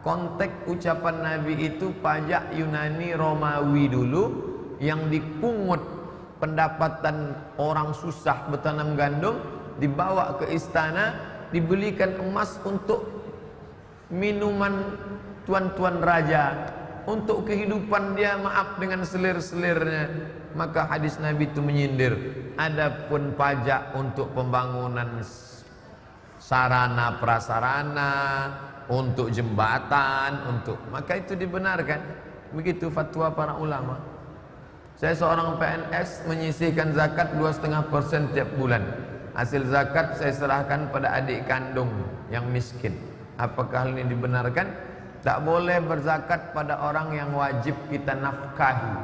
konteks ucapan Nabi itu pajak Yunani Romawi dulu yang dipungut pendapatan orang susah bertanam gandum, dibawa ke istana, dibelikan emas untuk minuman tuan-tuan raja, untuk kehidupan dia maaf dengan selir-selirnya. Maka hadis Nabi itu menyindir, adapun pajak untuk pembangunan sarana prasarana, untuk jembatan, maka itu dibenarkan. Begitu fatwa para ulama. Saya seorang PNS menyisihkan zakat 2,5% tiap bulan. Hasil zakat saya serahkan pada adik kandung yang miskin. Apakah hal ini dibenarkan? Tak boleh berzakat pada orang yang wajib kita nafkahi.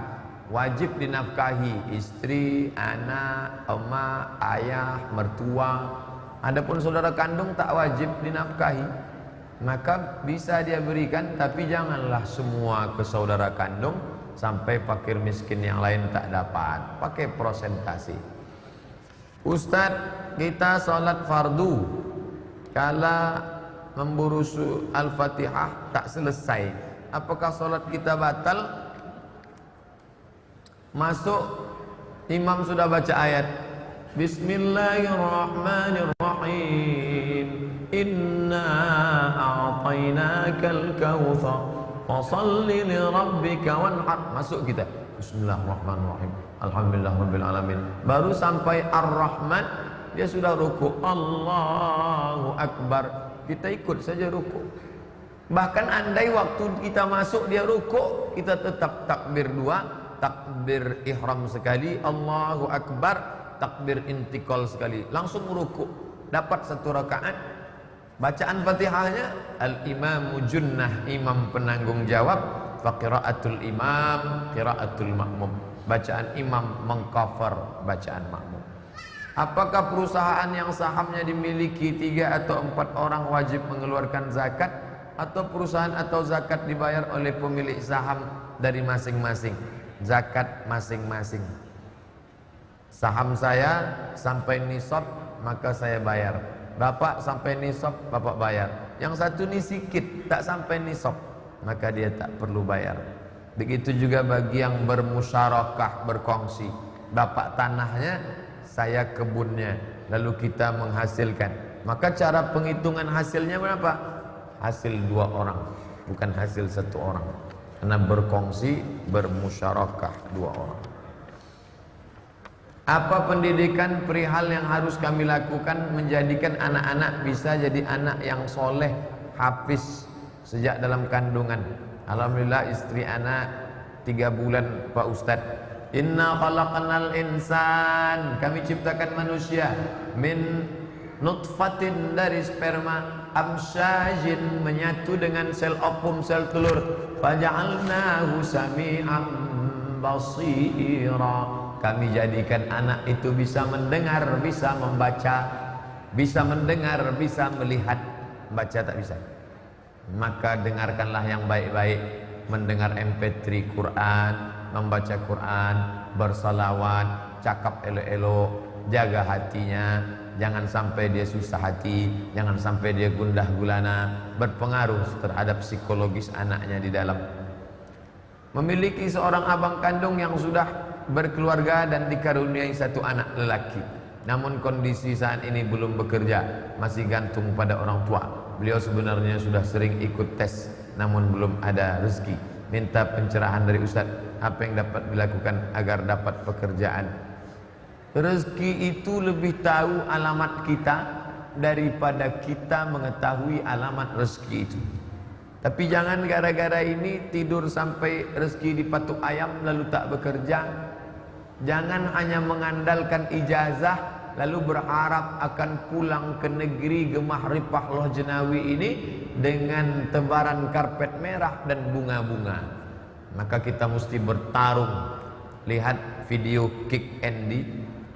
Wajib dinafkahi istri, anak, emak, ayah, mertua. Adapun saudara kandung tak wajib dinafkahi. Maka bisa dia berikan, tapi janganlah semua ke saudara kandung, sampai fakir miskin yang lain tak dapat. Pakai prosentasi. Ustadz, kita sholat fardu, kala memburu Al-Fatihah tak selesai, apakah sholat kita batal? Masuk, imam sudah baca ayat Bismillahirrahmanirrahim, Inna a'tainakal kautsar fasalli li rabbika wanhar. Masuk kita Bismillahirrahmanirrahim, Alhamdulillah rabbil alamin. Baru sampai Ar-Rahman dia sudah ruku, Allahu Akbar, kita ikut saja ruku. Bahkan andai waktu kita masuk dia ruku, kita tetap takbir dua, takbir ihram sekali, Allahu Akbar, takbir intikal sekali, langsung ruku, dapat satu rakaat. Bacaan Fatihahnya al-imamu junnah, imam penanggung jawab, fa qiraatul imam qiraatul makmum, bacaan imam mengcover bacaan makmum. Apakah perusahaan yang sahamnya dimiliki 3 atau 4 orang wajib mengeluarkan zakat, atau perusahaan atau zakat dibayar oleh pemilik saham dari masing-masing? Zakat masing-masing. Saham saya sampai nisab maka saya bayar. Bapak sampai nisab, bapak bayar. Yang satu ni sikit, tak sampai nisab, maka dia tak perlu bayar. Begitu juga bagi yang bermusyarakah, berkongsi. Bapak tanahnya, saya kebunnya, lalu kita menghasilkan. Maka cara penghitungan hasilnya berapa? Hasil 2 orang, bukan hasil 1 orang. Karena berkongsi, bermusyarakah 2 orang. Apa pendidikan perihal yang harus kami lakukan menjadikan anak-anak bisa jadi anak yang soleh, hafiz sejak dalam kandungan? Alhamdulillah istri anak 3 bulan Pak Ustadz. Inna khalaqnal insan, kami ciptakan manusia min nutfatin, dari sperma, amsyajin, menyatu dengan sel ovum, sel telur, faja'alnahu sami'an basira, kami jadikan anak itu bisa mendengar, bisa membaca, bisa mendengar, bisa melihat. Baca tak bisa, maka dengarkanlah yang baik-baik, mendengar MP3 Quran, membaca Quran, bersalawat, cakap elok-elok, jaga hatinya, jangan sampai dia susah hati, jangan sampai dia gundah gulana, berpengaruh terhadap psikologis anaknya di dalam. Memiliki seorang abang kandung yang sudah berkeluarga dan dikaruniai 1 anak lelaki, namun kondisi saat ini belum bekerja, masih gantung pada orang tua. Beliau sebenarnya sudah sering ikut tes, namun belum ada rezeki. Minta pencerahan dari Ustaz, apa yang dapat dilakukan agar dapat pekerjaan? Rezeki itu lebih tahu alamat kita daripada kita mengetahui alamat rezeki itu. Tapi jangan gara-gara ini tidur sampai rezeki dipatuk ayam lalu tak bekerja. Jangan hanya mengandalkan ijazah lalu berharap akan pulang ke negeri Gemah Ripah Loh Jenawi ini dengan tebaran karpet merah dan bunga-bunga. Maka kita mesti bertarung. Lihat video Kick Andy,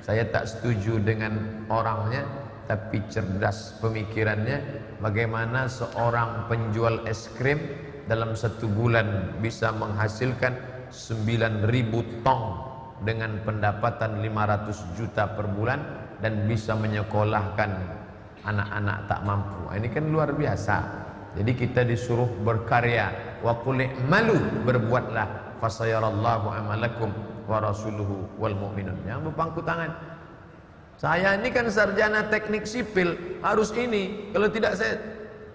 saya tak setuju dengan orangnya, tapi cerdas pemikirannya. Bagaimana seorang penjual es krim dalam 1 bulan bisa menghasilkan 9.000 tong dengan pendapatan 500 juta per bulan, dan bisa menyekolahkan anak-anak tak mampu. Ini kan luar biasa. Jadi kita disuruh berkarya. Wa qul i'malu, berbuatlah, fasayarallahu amalakum wa rasuluhu wal mu'minun. Yang berpangku tangan. Saya ini kan sarjana teknik sipil, harus ini. Kalau tidak saya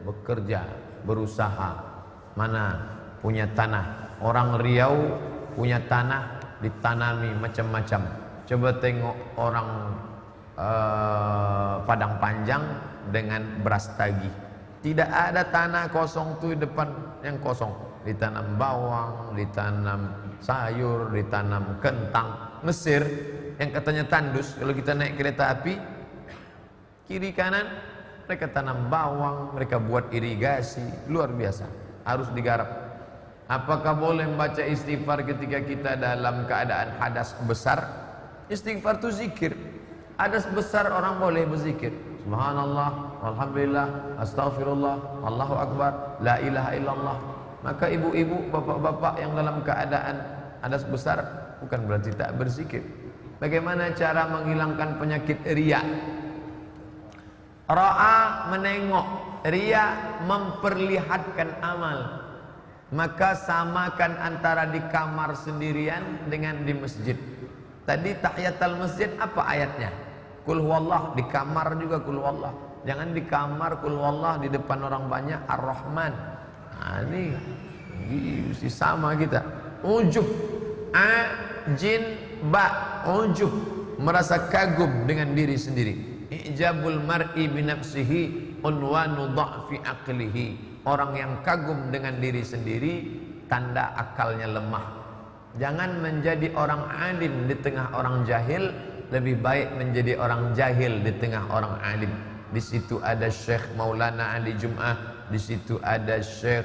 bekerja, berusaha. Mana punya tanah? Orang Riau punya tanah ditanami macam-macam. Coba tengok orang Padang Panjang dengan beras tagih. Tidak ada tanah kosong tuh depan yang kosong. Ditanam bawang, ditanam sayur, ditanam kentang. Mesir yang katanya tandus, kalau kita naik kereta api kiri kanan mereka tanam bawang, mereka buat irigasi, luar biasa. Harus digarap. Apakah boleh membaca istighfar ketika kita dalam keadaan hadas besar? Istighfar itu zikir. Hadas besar orang boleh berzikir. Subhanallah, alhamdulillah, astaghfirullah, Allahu akbar, la ilaha illallah. Maka ibu-ibu, bapak-bapak yang dalam keadaan hadas besar bukan berarti tak berzikir. Bagaimana cara menghilangkan penyakit riya? Ra'a menengok, riya memperlihatkan amal. Maka samakan antara di kamar sendirian dengan di masjid. Tadi tahiyatul masjid apa ayatnya? Qul huwallah, di kamar juga qul huwallah. Jangan di kamar qul huwallah, di depan orang banyak Ar-Rahman. Nah, ini mesti sama kita. Ujub, jin, ba, ujub, merasa kagum dengan diri sendiri. Ijabul mar'i binafsihi unwanu dha'fi aqlihi. Orang yang kagum dengan diri sendiri tanda akalnya lemah. Jangan menjadi orang alim di tengah orang jahil, lebih baik menjadi orang jahil di tengah orang alim. Di situ ada Syekh Maulana Ali Jum'ah, di situ ada Syekh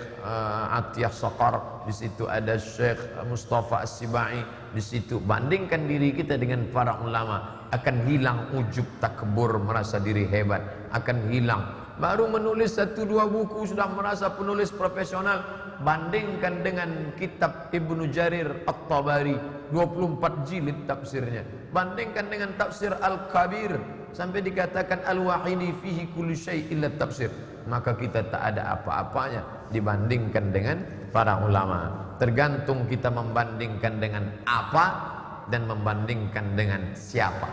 Atiyah Saqar, di situ ada Syekh Mustafa As-Sibai. Di situ bandingkan diri kita dengan para ulama, akan hilang ujub takbur, merasa diri hebat, akan hilang. Baru menulis 1-2 buku sudah merasa penulis profesional. Bandingkan dengan kitab Ibnu Jarir At-Tabari, 24 jilid tafsirnya. Bandingkan dengan tafsir Al-Kabir, sampai dikatakan Al-Wahidi fihi kulli syai' illa tafsir. Maka kita tak ada apa-apanya dibandingkan dengan para ulama. Tergantung kita membandingkan dengan apa dan membandingkan dengan siapa.